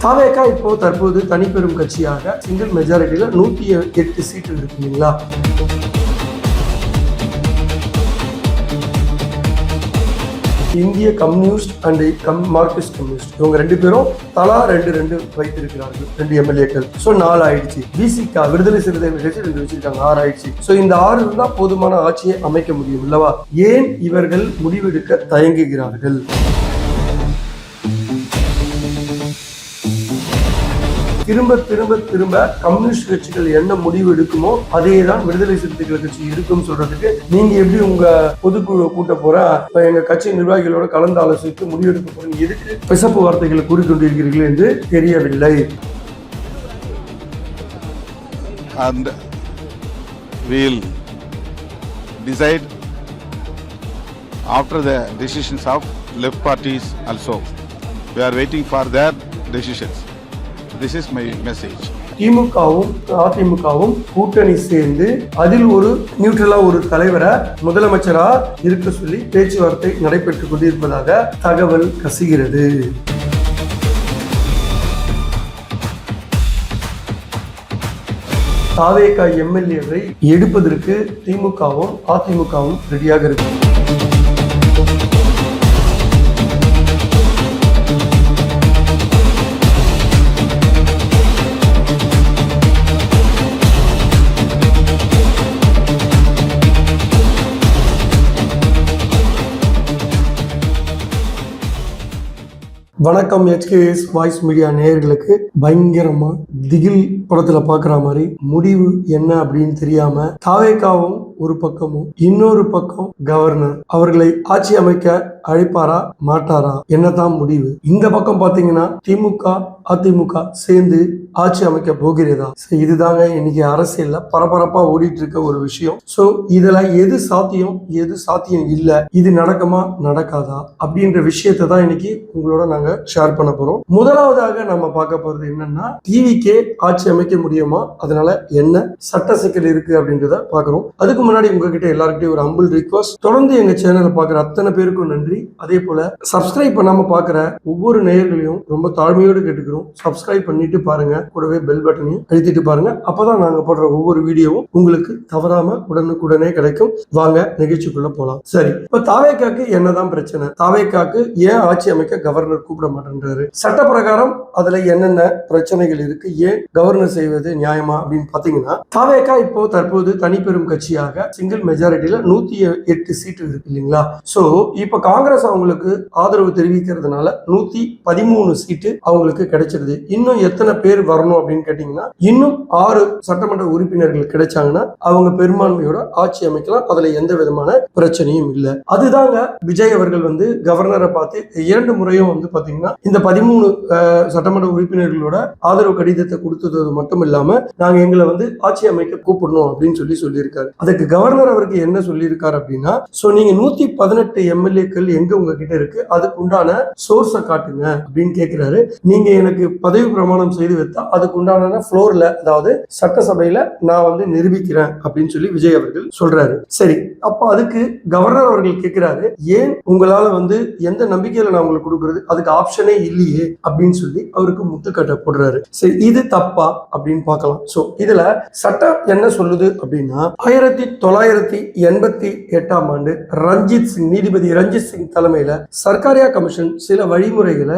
தாவேகா இப்போ தற்போது தனிப்பெரும் கட்சியாக சிங்கிள் மெஜாரிட்டியில 108 சீட்டு இருக்கு இல்லைங்களா? இந்திய கம்யூனிஸ்ட் அண்ட் மார்க்சிஸ்ட் கம்யூனிஸ்ட் இவங்க ரெண்டு பேரும் தலா ரெண்டு வைத்திருக்கிறார்கள், 2 எம்எல்ஏக்கள். ஸோ 4 ஆயிடுச்சு. பிசிகா விடுதலை சிறுத்தைகள் கட்சி 2 வச்சிருக்காங்க, 6 ஆயிடுச்சு. ஸோ இந்த 6 தான் போதுமான ஆட்சியை அமைக்க முடியும் இல்லவா? ஏன் இவர்கள் முடிவெடுக்க தயங்குகிறார்கள்? திரும்ப கம்யூனிஸ்ட் கட்சிகள் என்ன முடிவு எடுக்குமோ அதே தான் விடுதலை சிறுத்தைகள் கட்சி இருக்கும் சொல்றதுக்கு நீங்க எப்படி உங்க பொதுக்குழு கூட்ட போற எங்க கட்சி நிர்வாகிகளோட கலந்து ஆலோசித்து முடிவெடுக்க போறீங்க, எதுக்கு பிசப்பு வார்த்தைகளை கூறிக்கொண்டிருக்கிறீர்கள் என்று தெரியவில்லை. And we'll decide after the decisions of left parties also. We are waiting for their decisions. This is my message. திமுகவும் அதிமுகவும் கூட்டணி சேர்ந்து அதில் ஒரு நியூட்ரலா ஒரு தலைவரை முதலமைச்சரா இருக்க சொல்லி பேச்சுவார்த்தை நடைபெற்றுக் கொண்டிருப்பதாக தகவல் கசிகிறது. தாவேகா எம்எல்ஏவை எடுப்பதற்கு திமுகவும் அதிமுகவும் ரெடியாக இருக்கு. வணக்கம். HKS வாய்ஸ் மீடியா நேயர்களுக்கு பயங்கரமா திகில் படத்துல பாக்குற மாதிரி முடிவு என்ன அப்படின்னு தெரியாம தாவேகாவும் ஒரு பக்கமும் இன்னொரு பக்கம் கவர்னர் அவர்களை ஆட்சி அமைக்க அழைப்பாரா மாட்டாரா, என்னதான் முடிவு? இந்த பக்கம் பாத்தீங்கன்னா திமுக அதிமுக சேர்ந்து ஆட்சி அமைக்க போகிறதா? இதுதாங்க இன்னைக்கு அரசியல்ல பரபரப்பா ஓடிட்டு இருக்க ஒரு விஷயம். சோ இதுல எது சாத்தியம் இல்ல, இது நடக்குமா நடக்காதா அப்படின்ற விஷயத்தை தான் இன்னைக்கு உங்களோட நாங்க ஷேர் பண்ண போறோம். முதலாவதாக நம்ம பார்க்க போறது என்னன்னா, டிவிக்கே ஆட்சி அமைக்க முடியுமா, அதனால என்ன சட்ட சிக்கல் இருக்கு அப்படின்றத பாக்குறோம். அதுக்கு முன்னாடி உங்ககிட்ட எல்லாருக்கிட்டையும் ஒரு ஹம்பிள் ரிக்வெஸ்ட், தொடர்ந்து எங்க சேனலை பாக்குற அத்தனை பேருக்கும் நன்றி. அதே போல சப்ஸ்கிரைப் பண்ணாம பாக்குற ஒவ்வொரு நேயர்களையும் ரொம்ப தாழ்மையோடு கேட்டுக்கிறோம், சப்ஸ்கிரைப் பண்ணிட்டு பாருங்க, கூடவே பெல் பட்டனையும் அழுத்திட்டு பாருங்க. அப்பதான் நாங்க போடுற ஒவ்வொரு வீடியோவும் உங்களுக்கு தவறாம உடனுக்குடனே கிடைக்கும். வாங்க நிகழ்ச்சிக்குள்ள போலாம். சரி, இப்ப தாவேகாக்கு என்னதான் பிரச்சனை? தாவேகாக்கு ஏன் ஆட்சி அமைக்க கவர்னர் கூப்பிட மாட்டேன்றாரு? சட்ட பிரகாரம் அதுல என்னென்ன பிரச்சனைகள் இருக்கு, ஏன் கவர்னர் செய்வது நியாயமா அப்படின்னு பாத்தீங்கன்னா, தாவேகா இப்போ தற்போது தனிப்பெரும் கட்சியாக சிங்கிள் மெஜாரிட்டியில 108 சீட்டு இருக்கு இல்லைங்களா? சோ இப்ப காங்கிரஸ் அவங்களுக்கு ஆதரவு தெரிவிக்கிறதுனால 113 சீட்டு அவங்களுக்கு கிடைச்சிருது. இன்னும் எத்தனை பேர் வரணும் அப்படின்னு கேட்டீங்கன்னா, இன்னும் 6 சட்டமன்ற உறுப்பினர்கள் கிடைச்சாங்கன்னா அவங்க பெரும்பான்மையோட ஆட்சி அமைக்கலாம். அதுல எந்த விதமான பிரச்சனையும் இல்லை. அதுதாங்க விஜய் அவர்கள் கவர்னரை பார்த்து 2 முறையும் பாத்தீங்கன்னா இந்த 13 சட்டமன்ற உறுப்பினர்களோட ஆதரவு கடிதத்தை கொடுத்தது மட்டும் இல்லாம நாங்க எங்களை ஆட்சி அமைக்க கூப்பிடணும் அப்படின்னு சொல்லியிருக்காரு. அதுக்கு கவர்னர் அவருக்கு என்ன சொல்லியிருக்காரு அப்படின்னா, சோ நீங்க 118 எம்எல்ஏக்கள் எங்க உங்ககிட்ட இருக்கு, அதுக்கு உண்டான சோர்ஸை காட்டுங்க அப்படின்னு கேட்கிறாரு. நீங்க எனக்கு பதவி பிரமாணம் செய்து வைத்தா அதுக்கு உண்டான ஃப்ளோர்ல, அதாவது சட்டசபையில நான் நிரூபிக்கிறேன் அப்படின்னு சொல்லி விஜய் அவர்கள் சொல்றாரு. சரி, அப்ப அதுக்கு கவர்னர் அவர்கள் கேட்கிறாரு, ஏன் உங்களால எந்த நம்பிக்கையில நான் உங்களுக்கு கொடுக்கறது, அதுக்கு ஆப்ஷனே இல்லையே அப்படின்னு சொல்லி அவருக்கு முட்டுக்கட்டை போடுறாரு. சரி, இது தப்பா அப்படின்னு பார்க்கலாம். சோ இதுல சட்டம் என்ன சொல்லுது அப்படின்னா, 1988ஆம் ஆண்டு நீதிபதி ரஞ்சித் சிங் தலைமையில சர்க்காரியா கமிஷன் சில வழிமுறைகளை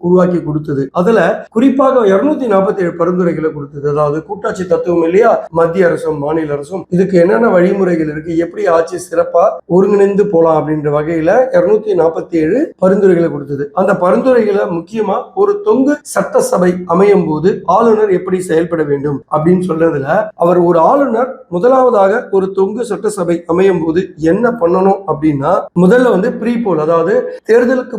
உருவாக்கி கொடுத்தது. அதுல குறிப்பாக 247 பரிந்துரைகளை கொடுத்தது. அதாவது கூட்டாட்சி தத்துவம் இல்லையா, மத்திய அரசும் மாநில அரசும் இதுக்கு என்னென்ன வழிமுறைகள் இருக்கு, எப்படி ஆட்சி சிறப்பா ஒருங்கிணைந்து போலாம் அப்படின்ற வகையில 247 பரிந்துரைகளை கொடுத்தது. அந்த பரிந்துரைகளை முக்கியமா ஒரு தொங்கு சட்டசபை அமையும் போது ஆளுநர் எப்படி செயல்பட வேண்டும் அப்படின்னு சொல்றதுல, அவர் ஒரு ஆளுநர் முதலாவதாக ஒரு தொங்கு சட்டசபை அமையும் போது என்ன பண்ணணும் அப்படின்னா, முதல்ல ப்ரீபோல், அதாவது தேர்தலுக்கு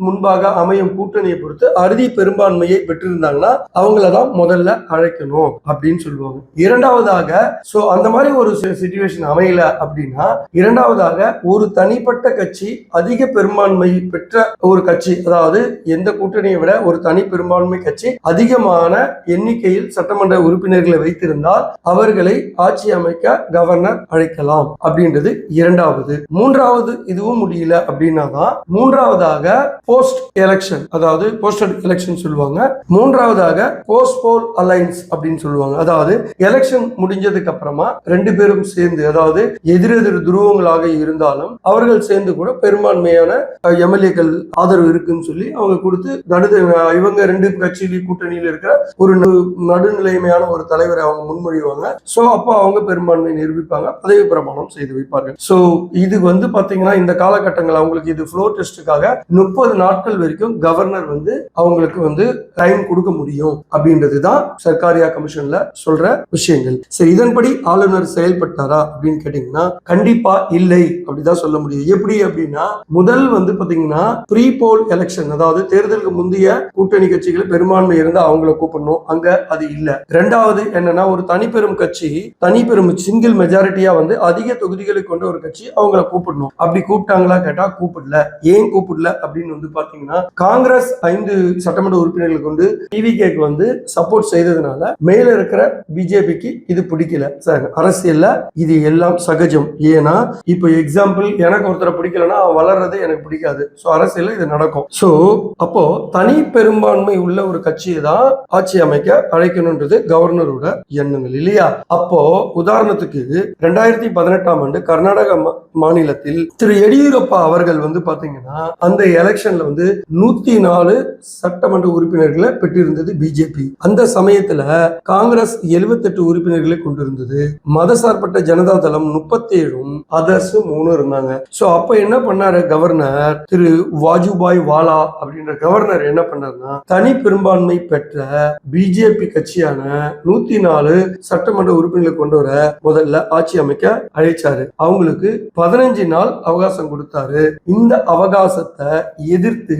முன்பாக அமையும் கூட்டணியை பொறுத்து அறுதி பெரும்பான்மையை பெற்றிருந்தாங்கன்னா அவங்களதான் முதல்ல அழைக்கணும் அப்படின்னு சொல்லுவாங்க. இரண்டாவதாக அந்த மாதிரி ஒரு சிச்சுவேஷன் அமையல அப்படின்னா, இரண்டாவதாக ஒரு தனிப்பட்ட கட்சி அதிக பெரும்பான்மை பெற்ற ஒரு கட்சி, அதாவது எந்த கூட்டணியை விட ஒரு தனி பெரும்பான்மை கட்சி அதிகமான எண்ணிக்கையில் சட்டமன்ற உறுப்பினர்களை வைத்திருந்தால் அவர்களை ஆட்சி அமைக்க கவர்னர் அழைக்கலாம் அப்படின்றது இரண்டாவது. மூன்றாவது இதுவும் முடியல அப்படின்னு அப்படின்னா தான் மூன்றாவதாக போஸ்ட் எலெக்ஷன், அதாவது போஸ்டட் எலெக்ஷன் சொல்லுவாங்க. மூன்றாவதாக போஸ்ட் போல் அலைன்ஸ் அப்படின்னு சொல்லுவாங்க. அதாவது எலெக்ஷன் முடிஞ்சதுக்கு அப்புறமா ரெண்டு பேரும் சேர்ந்து, அதாவது எதிரெதிர் துருவங்களாக இருந்தாலும் அவர்கள் சேர்ந்து கூட பெரும்பான்மையான எம்எல்ஏக்கள் ஆதரவு இருக்குன்னு சொல்லி அவங்க கொடுத்து இவங்க ரெண்டு கட்சியில கூட்டணியில் இருக்கிற ஒரு நடுநிலைமையான ஒரு தலைவரை அவங்க முன்மொழிவாங்க. சோ அப்போ அவங்க பெரும்பான்மை நிரூபிப்பாங்க, பதவி பிரமாணம் செய்து வைப்பார்கள். சோ இது வந்து பாத்தீங்கன்னா இந்த காலகட்டங்கள் அவங்களுக்கு இது ஃப்ளோர் டெஸ்டுக்காக 30 நாட்கள் வரைக்கும் கவர்னர் வந்து அவங்களுக்கு வந்து டைம் கொடுக்க முடியும் அப்படின்றதுதான் சர்க்காரியா கமிஷன்ல சொல்ற விஷயங்கள். சரி, இதன்படி ஆளுநர் செயல்பட்டாரா அப்படின்னு கேட்டீங்கன்னா கண்டிப்பா இல்லை அப்படிதான் சொல்ல முடியும். எப்படி அப்படின்னா முதல் வந்து பாத்தீங்கன்னா ப்ரீ போல் எலெக்ஷன், அதாவது தேர்தலுக்கு முந்தைய கூட்டணி கட்சிகள் பெரும்பான்மை இருந்தா அவங்கள கூப்பிடணும், அங்க அது இல்ல. ரெண்டாவது என்னன்னா ஒரு தனிப்பெரும் கட்சி, தனிப்பெரும் சிங்கிள் மெஜாரிட்டியா வந்து அதிக தொகுதிகளை கொண்ட ஒரு கட்சி அவங்கள கூப்பிடணும். அப்படி கூப்பிட்டாங்களா கேட்டா கூப்பிடல. ஏன் கூப்பிடல அப்படின்னு வந்து பாத்தீங்கன்னா காங்கிரஸ் 5 சட்டமன்ற உறுப்பினர்கள் கொண்டு டிவிகேக்கு வந்து சப்போர்ட் செய்ததுனால மேல இருக்கிற பிஜேபிக்கு இது பிடிக்கல. சார், அரசியல்ல இது எல்லாம் சகஜம். ஏன்னா இப்ப எக்ஸாம்பிள் எனக்கு ஒருத்தரை பிடிக்கலன்னா அவன் வளர்றது எனக்கு பிடிக்காது. சோ அரசியல்ல இது நடக்கும். சோ அப்போ தனி பெரும்பான்மை உள்ள ஒரு கட்சியை தான் ஆட்சி அமைக்க அழைக்கணும்ன்றது கவர்னரோட எண்ணங்கள் இல்லையா? அப்போ உதாரணத்துக்கு 2018ஆம் ஆண்டு கர்நாடக மாநிலத்தில் திரு எடியூரப்பா அவர்கள் வந்து பாத்தீங்கன்னா அந்த எலெக்ஷன்ல வந்து 104 சட்டமன்ற உறுப்பினர்களை பெற்றிருந்தது பிஜேபி. அந்த சமயத்துல காங்கிரஸ் 78 உறுப்பினர்களை கொண்டிருந்தது. மதசார்பற்ற ஜனதா தளம் 37, அதர்ஸ் 3 இருந்தாங்க. சோ அப்ப என்ன பண்ணாரு கவர்னர் திரு வாஜுபாய் வாலா அப்படின்ற கவர்னர் என்ன பண்ணாருன்னா தனி பெரும்பான்மை பெற்ற பிஜேபி கட்சியான 104 சட்டமன்ற உறுப்பினர்களை கொண்டு வர முதல்ல ஆட்சி அமைக்க அழைச்சாரு. அவங்களுக்கு 15 நாள் அவகாசம் கொடுத்தாரு. இந்த அவகாசத்தை எதிர்த்து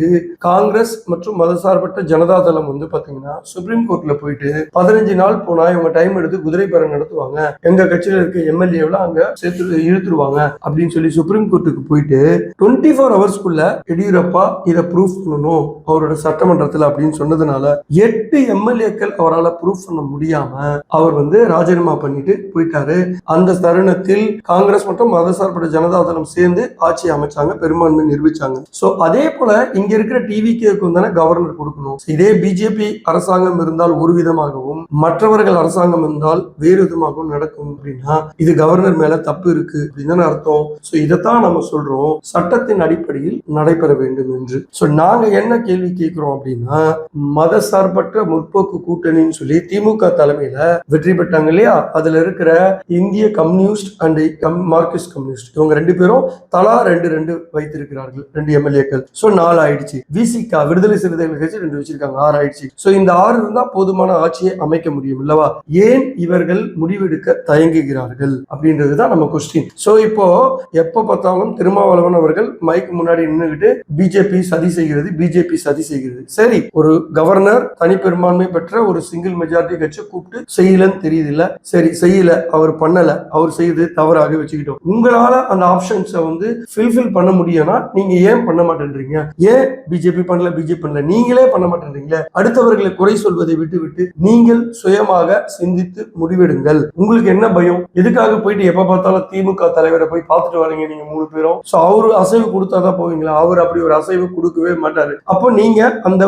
காங்கிரஸ் மற்றும் மதசார்பற்ற ஜனதா தளம் வந்து பாத்தீங்கன்னா சுப்ரீம் கோர்ட்ல போயிட்டு 15 நாள் போனா இவங்க டைம் எடுத்து குதிரை பேரம் நடத்துவாங்க, எங்க கட்சியில இருக்க எம்எல்ஏ அங்க சேர்த்து இழுத்துருவாங்க அப்படின்னு சொல்லி சுப்ரீம் கோர்ட்டுக்கு போயிட்டு 24 ஹவர்ஸ்க்குள்ள எடியூரப்பா இதை ப்ரூஃப் பண்ணணும் அவரோட சட்டமன்றத்தில் அப்படின்னு சொன்னதுனால 8 எம்எல்ஏக்கள் அவரால் ப்ரூஃப் பண்ண முடியாம அவர் வந்து ராஜினாமா பண்ணிட்டு போயிட்டாரு. அந்த தருணத்தில் காங்கிரஸ் மற்றும் மதசார்பற்ற ஜனதா தளம் சேர்ந்து ஆட்சி அமைச்சாங்க, பெரும்பான்மை நிரூபிச்சாங்க. சோ அதே போல இங்க இருக்கிற டிவிகேக்கு தானே கவர்னர் கொடுக்கணும். இதே பிஜேபி அரசாங்கம் இருந்தால் ஒரு விதமாகவும் மற்றவர்கள் அரசாங்கம் இருந்தால் வேறு விதமாகவும் நடக்கும் அப்படின்னா இது கவர்னர் மேல தப்பு இருக்கு அப்படின்னு அர்த்தம். சோ இதைத்தான் நம்ம சொல்றோம் சட்டத்தின் அடிப்படையில் நடைபெற வேண்டும் என்று. சோ நாங்க என்ன கேள்வி கேட்கிறோம் அப்படின்னா மதசார்பற்ற முற்போக்கு கூட்டணின்னு சொல்லி திமுக தலைமையில வெற்றி பெற்றாங்க இல்லையா? அதுல இருக்கிற இந்திய கம்யூனிஸ்ட் அண்ட் மார்க்சிஸ்ட் கம்யூனிஸ்ட் இவங்க 2 பேரும் தலா 2 வைத்திருக்கிறார்கள், 2 எம்எல்ஏக்கள். சோ 4 ஆயிடுச்சு. விசிகா விடுதலை சிறுத்தைகள் கட்சி 2 வச்சிருக்காங்க, 6 ஆயிடுச்சு. சோ இந்த 6 இருந்தா போதுமான ஆட்சியை அமைக்க முடியும் இல்லவா? ஏன் இவர்கள் முடிவெடுக்க தயங்குகிறார்கள் அப்படின்றதுதான் நம்ம கொஸ்டின். சோ இப்போ எப்ப பார்த்தாலும் திருமாவளவன் அவர்கள் மைக்கு முன்னாடி நின்றுகிட்டு பிஜேபி சதி செய்கிறது, பிஜேபி சதி செய்கிறது. சரி, ஒரு கவர்னர் தனி பெரும்பான்மை பெற்ற ஒரு சிங்கிள் மெஜாரிட்டி கட்சி கூப்பிட்டு செய்யலன்னு தெரியுது இல்ல? சரி, செய்யல, அவர் பண்ணல, அவர் செய்து தவறாக வச்சுக்கிட்டோம். உங்களால அந்த ஆப்ஷன்ஸை வந்து ஃபில்ஃபில் பண்ண முடியும்னா நீங்க ஏன் பண்ண மாட்டேன்றீங்க? ஏன் பிஜேபி பண்ணல, பிஜேபி பண்ணல, நீங்களே பண்ண மாட்டேன்றீங்களே? அடுத்தவர்களை குறை சொல்வதை விட்டு நீங்கள் சுயமாக சிந்தித்து முடிவெடுங்கள். உங்களுக்கு என்ன பயம்? எதுக்காக போயிட்டு எப்ப பார்த்தாலும் திமுக தலைவரை போய் பார்த்துட்டு வரீங்க நீங்க 3 பேரும்? சோ அவரு அசைவு கொடுத்தாதான் போவீங்களா? அவர் அப்படி ஒரு அசைவு கொடுக்கவே மாட்டாரு. அப்போ நீங்க அந்த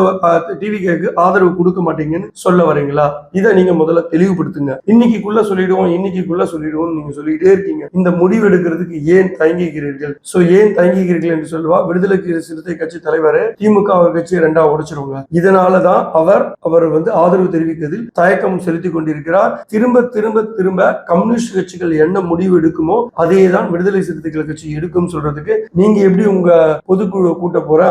டிவிகேக்கு ஆதரவு கொடுக்க மாட்டீங்கன்னு சொல்ல வரீங்களா? இதை நீங்க முதல்ல தெளிவுபடுத்துங்க. இன்னைக்குள்ள சொல்லிடுவோம் நீங்க சொல்லிட்டே இருக்கீங்க. இந்த முடிவு எடுக்கிறதுக்கு ஏன் தயங்குகிறீர்கள்? சோ ஏன் தயங்குகிறீர்கள் என்று சொல்லுவா விடுதலை சிறுத்தை கட்சி தலைவர் திமுக அவர் கட்சியை 2ஆ உடைச்சிருவாங்க. இதனாலதான் அவர் வந்து ஆதரவு தெரிவிக்கிறதில் தயக்கம் செலுத்திக் கொண்டிருக்கிறார். திரும்ப கம்யூனிஸ்ட் கட்சிகள் என்ன முடிவு எடுக்குமோ அதே தான் விடுதலை சிறுத்தைகள் கட்சி எடுக்கும் சொல்றதுக்கு நீங்க எப்படி உங்க பொதுக்குழு கூட்ட போற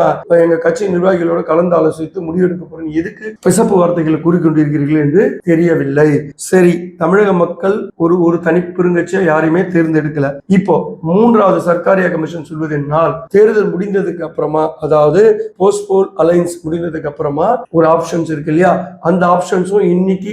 எங்க கட்சி நிர்வாகிகளோட கலந்து ஆலோசித்து முடிவெடுக்க போறேன் எதுக்கு பிசப்பு வார்த்தைகளை கூறிக்கொண்டிருக்கிறீர்கள் என்று தெரியவில்லை. சரி, தமிழக மக்கள் ஒரு தனி பெருங்கட்சியை யாரையுமே தேர்ந்தெடுக்கல. இப்போ 3வது சர்க்காரியா கமிஷன் சொல்வது என்னால் தேர்தல் முடிந்ததுக்கு அப்புறமா, அதாவது போஸ்ட் போல் அலைன்ஸ் முடிந்ததுக்கு அப்புறமா ஒரு ஆப்ஷன்ஸ் இருக்கு இல்லையா? அந்த ஆப்ஷன்ஸும் இன்னைக்கு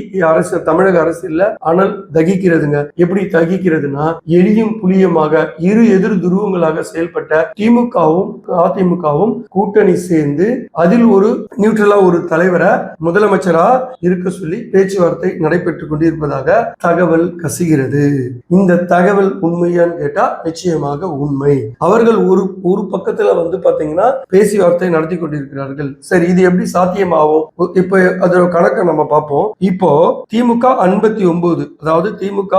தமிழக அரசியல்ல அனல் தகிக்கிறதுங்க. எப்படி தகிக்கிறதுனா எளியும் புளியமாக இரு எதிர் துருவங்களாக செயல்பட்ட திமுகவும் அதிமுகவும் கூட்டணி சேர்ந்து அதில் ஒரு நியூட்ரலா ஒரு தலைவரை முதலமைச்சரா இருக்க சொல்லி பேச்சுவார்த்தை நடைபெற்றுக் கொண்டிருப்பதாக தகவல் கசிகிறது. இந்த தகவல் உண்மையான்னு கேட்டா நிச்சயமாக உண்மை. அவர்கள் ஒரு பக்கத்துல வந்து பாத்தீங்கன்னா பேச்சுவார்த்தை நடத்தி கொண்டிருக்கிறார்கள். சரி, இது எப்படி சாத்தியமாகும்? இப்ப அதோட கணக்கை நம்ம பார்ப்போம். இப்போ திமுக 59, அதாவது திமுக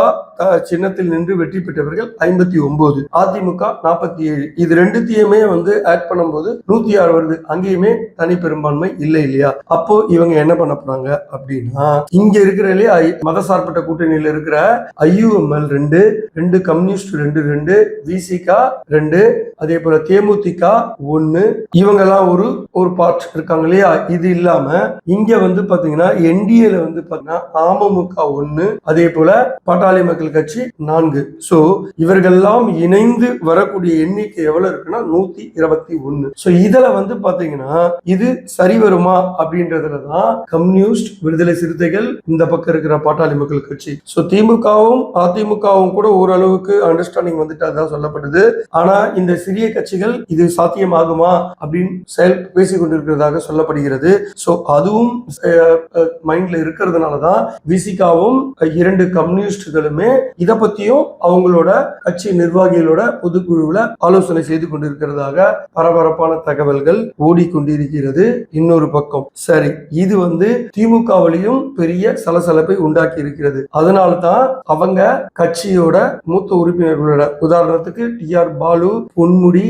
சின்னத்தில் நின்று வெற்றி பெற்றவர்கள் 59, அதிமுக 47. இது ரெண்டுத்தையுமே வந்து ஆட் பண்ணும்போது 106 வருது. அங்கேயுமே தனி பெரும்பான்மை இல்லை இல்லையா? அப்போ இவங்க என்ன பண்ண போறாங்க அப்படின்னா, இங்க இருக்கிற மதசார்பற்ற கூட்டணியில் இருக்கிற IUML 2, கம்யூனிஸ்ட் 2, விசிக 2, அதே போல தேமுதிக 1, இவங்க எல்லாம் ஒரு பார்ட் இருக்காங்க இல்லையா? இது இல்லாம இங்க வந்து பாத்தீங்கன்னா NDA வந்து பாத்தீங்கன்னா அமமுக 1, அதே போல பாட்டாளி மக்கள் கட்சி 4. சோ இவர்கள்லாம் இணைந்து வரக்கூடிய எண்ணிக்கை எவ்வளவு இருக்குன்னா 121. சோ இதுல வந்து பாத்தீங்கன்னா இது சரி வருமா அப்படின்றதுலதான் கம்யூனிஸ்ட், விடுதலை சிறுத்தைகள், இந்த பக்கம் இருக்கிற பாட்டாளி மக்கள் கட்சி, சோ திமுகவும் அதிமுகவும் கூட ஓரளவுக்கு அண்டர்ஸ்டாண்டிங் வந்துட்டு அதான் சொல்லப்படுது. ஆனா இந்த சிறிய கட்சிகள் இது சாத்தியமாகுமா அப்படின்னு பேசிக் கொண்டிருக்கிறதாக சொல்லப்படுகிறது. சோ அதுவும் மைண்ட்ல இருக்கிறதுனாலதான் விசிகாவும் 2 கம்யூனிஸ்டுகளுமே இத பத்தியும் அவங்களோட கட்சி நிர்வாகிகளோட பொதுக்குழுவுல ஆலோசனை செய்து கொண்டிருக்கிறதாக பரபரப்பான தகவல்கள் ஓடிக்கொண்டிருக்கிறது. இன்னொரு பக்கம் சரி, இது வந்து திமுகவிலையும் பெரிய சலசலப்பை உண்டாக்கி இருக்கிறது. அதனால்தான் அவங்க கட்சியோட மூத்த உறுப்பினர்களோட, உதாரணத்துக்கு TR பாலு, பொன்முடி,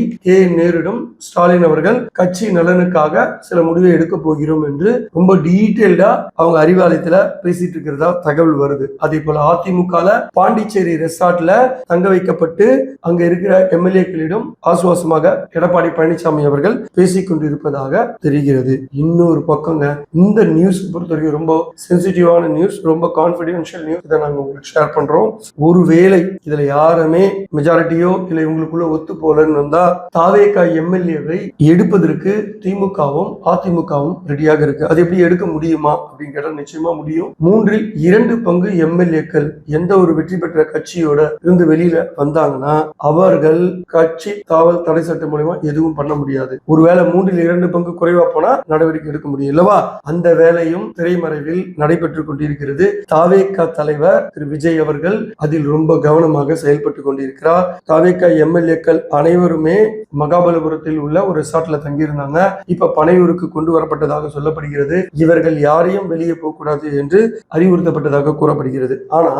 நேரிடம் ஸ்டாலின் அவர்கள் கட்சி நலனுக்காக சில முடிவை எடுக்க போகிறோம் என்று ரொம்ப டீடைல்டா அவங்க அறிவாலயத்துல பேசிட்டு இருக்கிறதா தகவல் வருது. அதே போல அதிமுக பாண்டிச்சேரி ரெசார்ட்ல தங்க வைக்கப்பட்டு அங்க இருக்கிற MLA-க்களிடம் ஆசுவாசமாக எடப்பாடி பழனிசாமி அவர்கள் பேசிக் கொண்டிருப்பதாக தெரிகிறது. இன்னொரு பக்கங்க, இந்த நியூஸ் பொறுத்தவரைக்கும் ரொம்ப சென்சிட்டிவான நியூஸ், ரொம்ப கான்பிடென்ஷியல் நியூஸ். இதை நாங்க உங்களுக்கு ஷேர் பண்றோம். ஒருவேளை இதுல யாருமே மெஜாரிட்டியோ இல்லை உங்களுக்குள்ள ஒத்து போலன்னு வந்தா தாவேகா MLA-வை எடுப்பதற்கு திமுகவும் அதிமுகவும் ரெடியாக இருக்கு. அது எப்படி எடுக்க முடியுமா அப்படின்னு கேட்டா நிச்சயமா முடியும். 3/2 பங்கு MLA-க்கள் எந்த ஒரு வெற்றி பெற்ற கட்சியோட இருந்து வெளியில வந்தாங்கன்னா அவர்கள் கட்சி தாவல் தடை சட்டம் மூலமா எதுவும் பண்ண முடியாது. ஒருவேளை 3/2 பங்கு குறைவா போனா நடவடிக்கை எடுக்க முடியும் இல்லவா? அந்த வேலையும் திரைமறைவில் நடைபெற்றுக் கொண்டிருக்கிறது. தாவேகா தலைவர் திரு விஜய் அவர்கள் அதில் ரொம்ப கவனமாக செயல்பட்டு கொண்டிருக்கிறார். தாவேகா MLA-க்கள் அனைவருமே மகாபலிபுரத்தில் உள்ள ஒரு ரிசார்ட்ல தங்கியிருந்தாங்க. இப்ப பனையூருக்கு கொண்டு வரப்பட்டதாக சொல்லப்படுகிறது. இவர்கள் யாரையும் வெளியே போக கூடாது என்று அறிவுறுத்தப்பட்டதாக கூறப்படுகிறது. ஆனா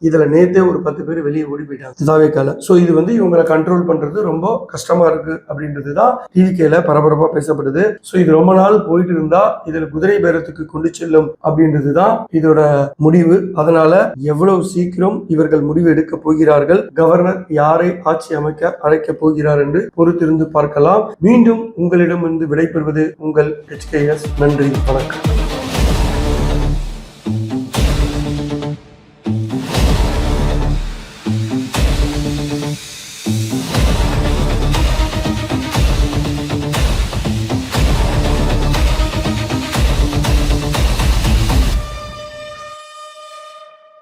இதுல நேத்தே ஒரு 10 பேர் வெளியே ஓடி போயிட்டாங்க தாவேகால. சோ இது வந்து இவங்களை கண்ட்ரோல் பண்றது ரொம்ப கஷ்டமா இருக்கு அப்படின்றதுதான் டிவிகேல பரபரப்பா பேசப்படுது. சோ இது ரொம்ப நாள் போயிட்டு இருந்தா இதுல குதிரை பேரத்துக்கு கொண்டு செல்லும் அப்படின்றதுதான் இதோட முடிவு. அதனால எவ்வளவு சீக்கிரம் இவர்கள் முடிவு எடுக்க போகிறார்கள், கவர்னர் யாரை ஆட்சி அமைக்க அழைக்க போகிறார் என்று பொறுத்திருந்து பார்க்கலாம். மீண்டும் உங்களிடமிருந்து விடைபெறுவது உங்கள் HKS. நன்றி, வணக்கம்.